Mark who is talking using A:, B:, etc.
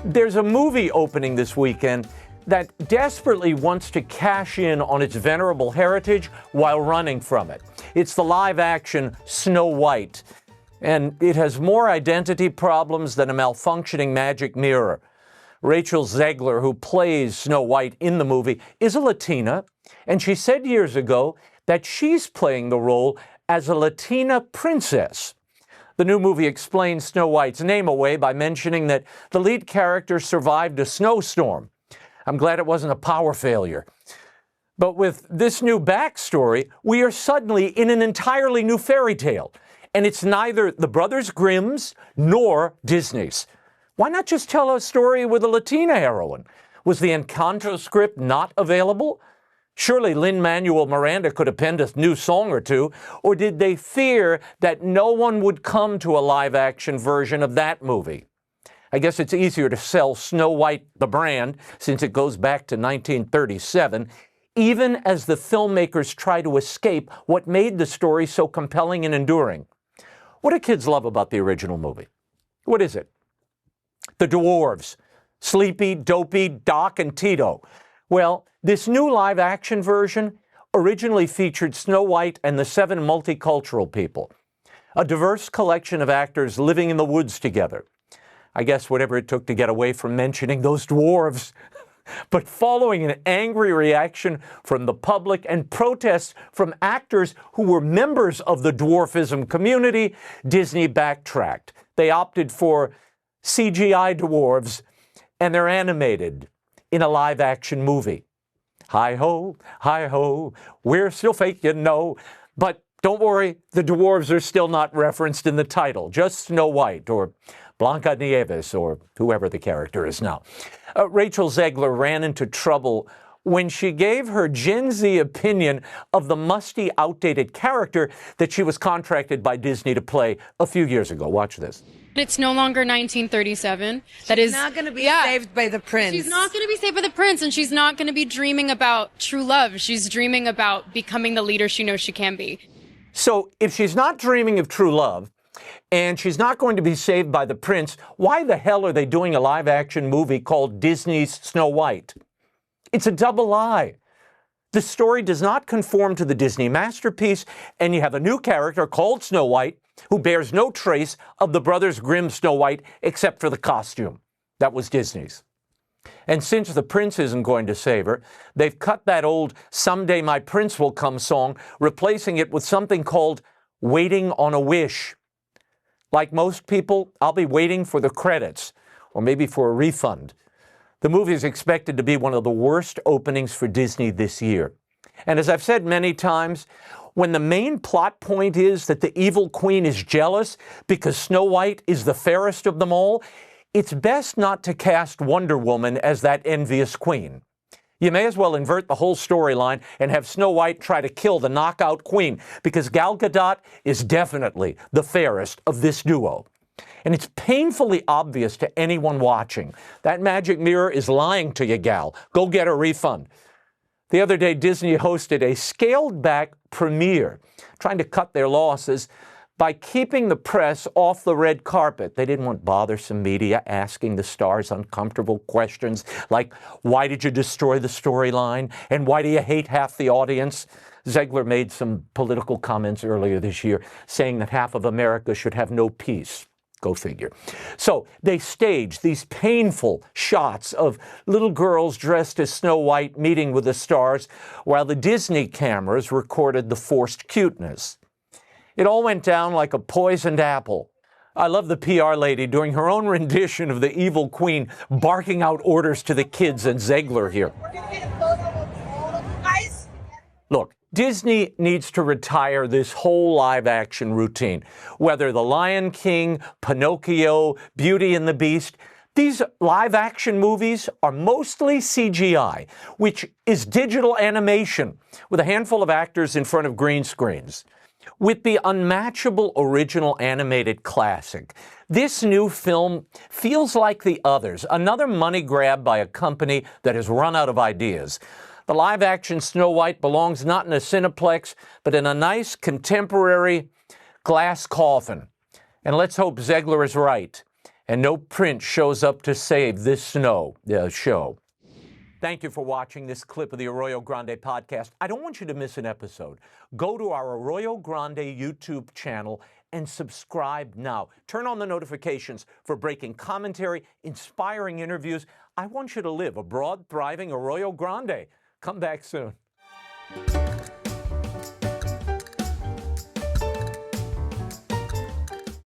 A: There's a movie opening this weekend that desperately wants to cash in on its venerable heritage while running from it. It's the live-action Snow White, and it has more identity problems than a malfunctioning magic mirror. Rachel Zegler, who plays Snow White in the movie, is a Latina, and she said years ago that she's playing the role as a Latina princess. The new movie explains Snow White's name away by mentioning that the lead character survived a snowstorm. I'm glad it wasn't a power failure. But with this new backstory, we are suddenly in an entirely new fairy tale. And it's neither the Brothers Grimm's nor Disney's. Why not just tell a story with a Latina heroine? Was the Encanto script not available? Surely Lin-Manuel Miranda could have penned a new song or two, or did they fear that no one would come to a live-action version of that movie? I guess it's easier to sell Snow White, the brand, since it goes back to 1937, even as the filmmakers try to escape what made the story so compelling and enduring. What do kids love about the original movie? What is it? The dwarves. Sleepy, Dopey, Doc, and Tito. Well, this new live-action version originally featured Snow White and the 7 multicultural people, a diverse collection of actors living in the woods together. I guess whatever it took to get away from mentioning those dwarves. But following an angry reaction from the public and protests from actors who were members of the dwarfism community, Disney backtracked. They opted for CGI dwarves, and they're animated in a live-action movie. Hi-ho, we're still fake, you know. But don't worry, the dwarves are still not referenced in the title, just Snow White or Blanca Nieves or whoever the character is now. Rachel Zegler ran into trouble when she gave her Gen Z opinion of the musty, outdated character that she was contracted by Disney to play a few years ago. Watch this.
B: It's no longer 1937.
C: She's not going to be saved by the prince.
B: She's not going to be saved by the prince, and she's not going to be dreaming about true love. She's dreaming about becoming the leader she knows she can be.
A: So if she's not dreaming of true love, and she's not going to be saved by the prince, why the hell are they doing a live-action movie called Disney's Snow White? It's a double lie. The story does not conform to the Disney masterpiece, and you have a new character called Snow White who bears no trace of the Brothers Grimm Snow White except for the costume. That was Disney's. And since the prince isn't going to save her, they've cut that old "Someday My Prince Will Come" song, replacing it with something called "Waiting on a Wish." Like most people, I'll be waiting for the credits, or maybe for a refund. The movie is expected to be one of the worst openings for Disney this year. And as I've said many times, when the main plot point is that the evil queen is jealous because Snow White is the fairest of them all, it's best not to cast Wonder Woman as that envious queen. You may as well invert the whole storyline and have Snow White try to kill the knockout queen, because Gal Gadot is definitely the fairest of this duo. And it's painfully obvious to anyone watching. That magic mirror is lying to you, Gal. Go get a refund. The other day, Disney hosted a scaled-back premiere, trying to cut their losses by keeping the press off the red carpet. They didn't want bothersome media asking the stars uncomfortable questions like, why did you destroy the storyline? And why do you hate half the audience? Zegler made some political comments earlier this year saying that half of America should have no peace. Go figure. So they staged these painful shots of little girls dressed as Snow White meeting with the stars, while the Disney cameras recorded the forced cuteness. It all went down like a poisoned apple. I love the PR lady doing her own rendition of the evil queen, barking out orders to the kids and Zegler here. Look, Disney needs to retire this whole live-action routine. Whether The Lion King, Pinocchio, Beauty and the Beast, these live-action movies are mostly CGI, which is digital animation with a handful of actors in front of green screens. With the unmatchable original animated classic, this new film feels like the others, another money grab by a company that has run out of ideas. The live-action Snow White belongs not in a Cineplex, but in a nice contemporary glass coffin. And let's hope Zegler is right, and no prince shows up to save this show. Thank you for watching this clip of the Arroyo Grande podcast. I don't want you to miss an episode. Go to our Arroyo Grande YouTube channel and subscribe now. Turn on the notifications for breaking commentary, inspiring interviews. I want you to live a broad, thriving Arroyo Grande. Come back soon.